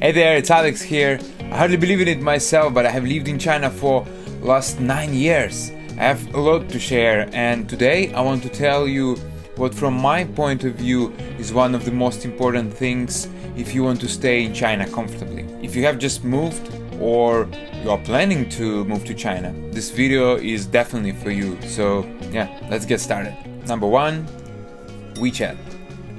Hey there, it's Alex here. I hardly believe in it myself, but I have lived in China for last 9 years. I have a lot to share, and today I want to tell you what from my point of view is one of the most important things if you want to stay in China comfortably. If you have just moved or you are planning to move to China, this video is definitely for you. So yeah, let's get started. Number 1, WeChat.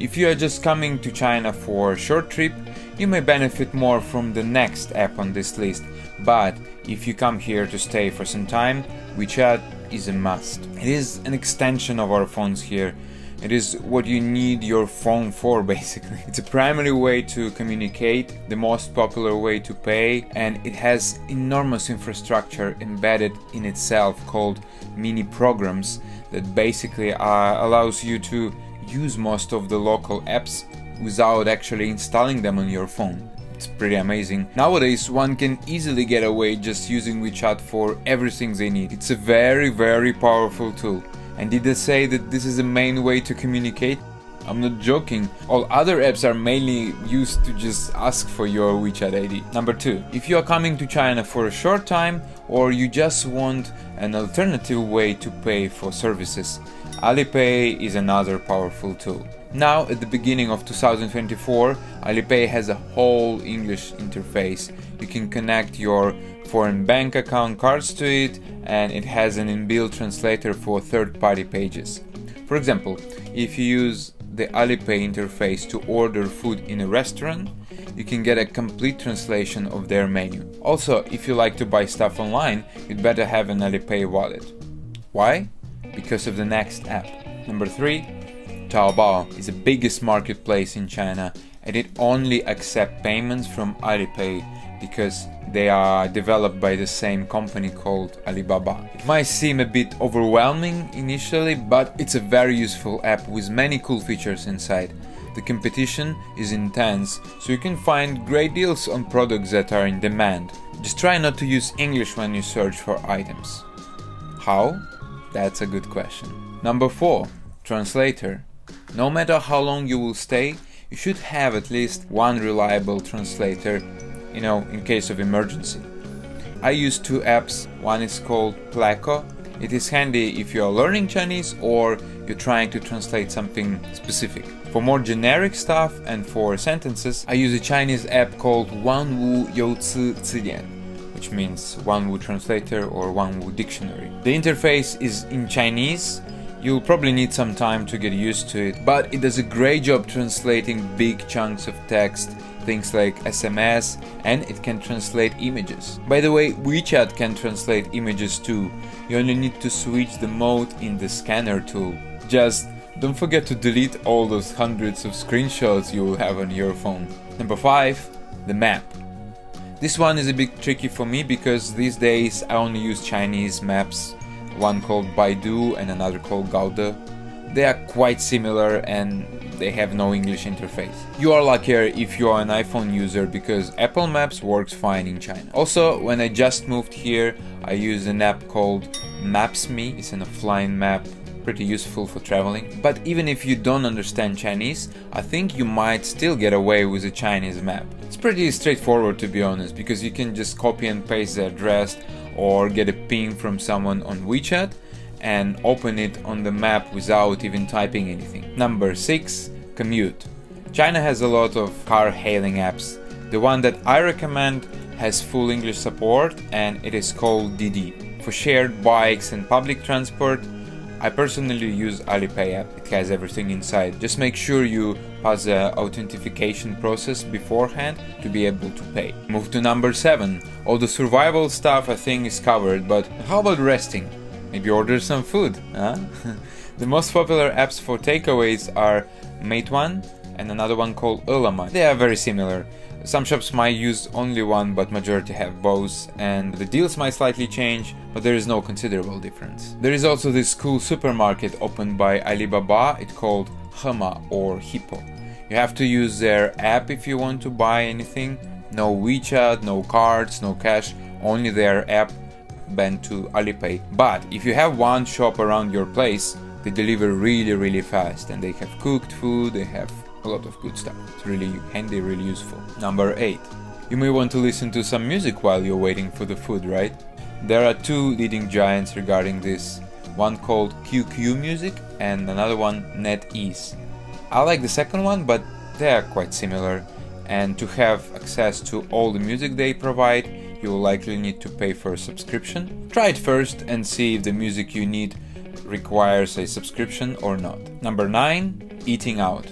If you are just coming to China for a short trip, you may benefit more from the next app on this list, but if you come here to stay for some time, WeChat is a must. It is an extension of our phones here. It is what you need your phone for, basically. It's a primary way to communicate, the most popular way to pay, and it has enormous infrastructure embedded in itself called mini programs that basically allows you to use most of the local apps without actually installing them on your phone. It's pretty amazing. Nowadays, one can easily get away just using WeChat for everything they need. It's a very powerful tool. And did I say that this is the main way to communicate? I'm not joking. All other apps are mainly used to just ask for your WeChat ID. Number 2. If you are coming to China for a short time or you just want an alternative way to pay for services, Alipay is another powerful tool. Now, at the beginning of 2024, Alipay has a whole English interface. You can connect your foreign bank account cards to it, and it has an inbuilt translator for third-party pages. For example, if you use the Alipay interface to order food in a restaurant, you can get a complete translation of their menu. Also, if you like to buy stuff online, you'd better have an Alipay wallet. Why? Because of the next app. Number 3. Taobao is the biggest marketplace in China, and it only accepts payments from Alipay because they are developed by the same company called Alibaba. It might seem a bit overwhelming initially, but it's a very useful app with many cool features inside. The competition is intense, so you can find great deals on products that are in demand. Just try not to use English when you search for items. How? That's a good question. Number 4. Translator. No matter how long you will stay, you should have at least one reliable translator, in case of emergency. I use 2 apps. One is called Pleco. It is handy if you are learning Chinese or you're trying to translate something specific. For more generic stuff and for sentences, I use a Chinese app called Wanwu Youci Cidian, which means Wanwu Translator or Wanwu Dictionary. The interface is in Chinese. You'll probably need some time to get used to it, but it does a great job translating big chunks of text, things like SMS, and it can translate images. By the way, WeChat can translate images too. You only need to switch the mode in the scanner tool. Just don't forget to delete all those hundreds of screenshots you will have on your phone. Number 5. The map. This one is a bit tricky for me because these days I only use Chinese maps, one called Baidu and another called Gaode. They are quite similar and they have no English interface. You are luckier if you are an iPhone user because Apple Maps works fine in China. Also, when I just moved here, I use an app called Maps.me. It's an offline map, pretty useful for traveling. But even if you don't understand Chinese, I think you might still get away with a Chinese map. It's pretty straightforward, to be honest, because you can just copy and paste the address or get a ping from someone on WeChat and open it on the map without even typing anything. Number 6. Commute. China has a lot of car hailing apps. The one that I recommend has full English support and it is called Didi. For shared bikes and public transport, I personally use Alipay app. It has everything inside. Just make sure you pass the authentication process beforehand to be able to pay. Move to number 7. All the survival stuff I think is covered, but how about resting? Maybe order some food, huh? The most popular apps for takeaways are Meituan and another one called Ele.me. They are very similar. Some shops might use only one, but majority have both, and the deals might slightly change, but there is no considerable difference. There is also this cool supermarket opened by Alibaba. It's called Hema or Hippo. You have to use their app if you want to buy anything. No WeChat, no cards, no cash, only their app banned to Alipay. But if you have one shop around your place, they deliver really fast, and they have cooked food, they have a lot of good stuff. It's really handy, really useful. Number 8. You may want to listen to some music while you're waiting for the food, right? There are two leading giants regarding this, one called QQ Music and another one NetEase. I like the second one, but they are quite similar, and to have access to all the music they provide, you will likely need to pay for a subscription. Try it first and see if the music you need requires a subscription or not. Number 9. Eating out.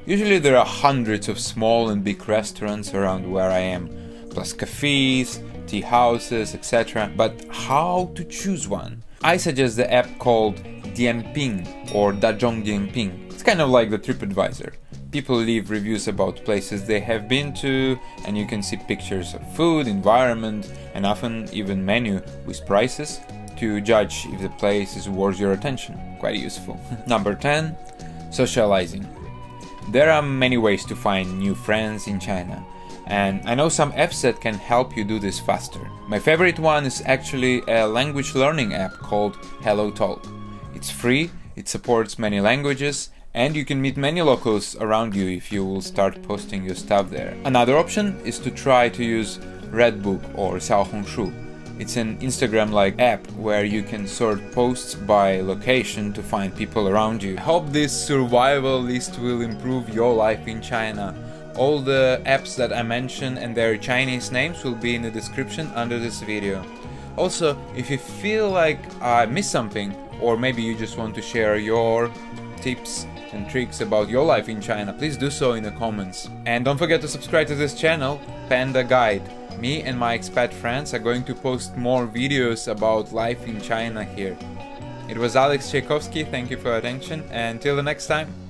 Usually there are hundreds of small and big restaurants around where I am, plus cafes, tea houses, etc. But how to choose one? I suggest the app called Dianping or Dazhong Dianping. It's kind of like the TripAdvisor. People leave reviews about places they have been to, and you can see pictures of food, environment, and often even menu with prices to judge if the place is worth your attention. Quite useful. Number 10. Socializing. There are many ways to find new friends in China, and I know some apps that can help you do this faster. My favorite one is actually a language learning app called HelloTalk. It's free, it supports many languages, and you can meet many locals around you if you will start posting your stuff there. Another option is to try to use Redbook or Xiaohongshu. It's an Instagram-like app where you can sort posts by location to find people around you. I hope this survival list will improve your life in China. All the apps that I mentioned and their Chinese names will be in the description under this video. Also, if you feel like I missed something, or maybe you just want to share your tips and tricks about your life in China, please do so in the comments. And don't forget to subscribe to this channel, Panda Guide. Me and my expat friends are going to post more videos about life in China here. It was Alex Tchaikovsky, thank you for your attention, and till the next time.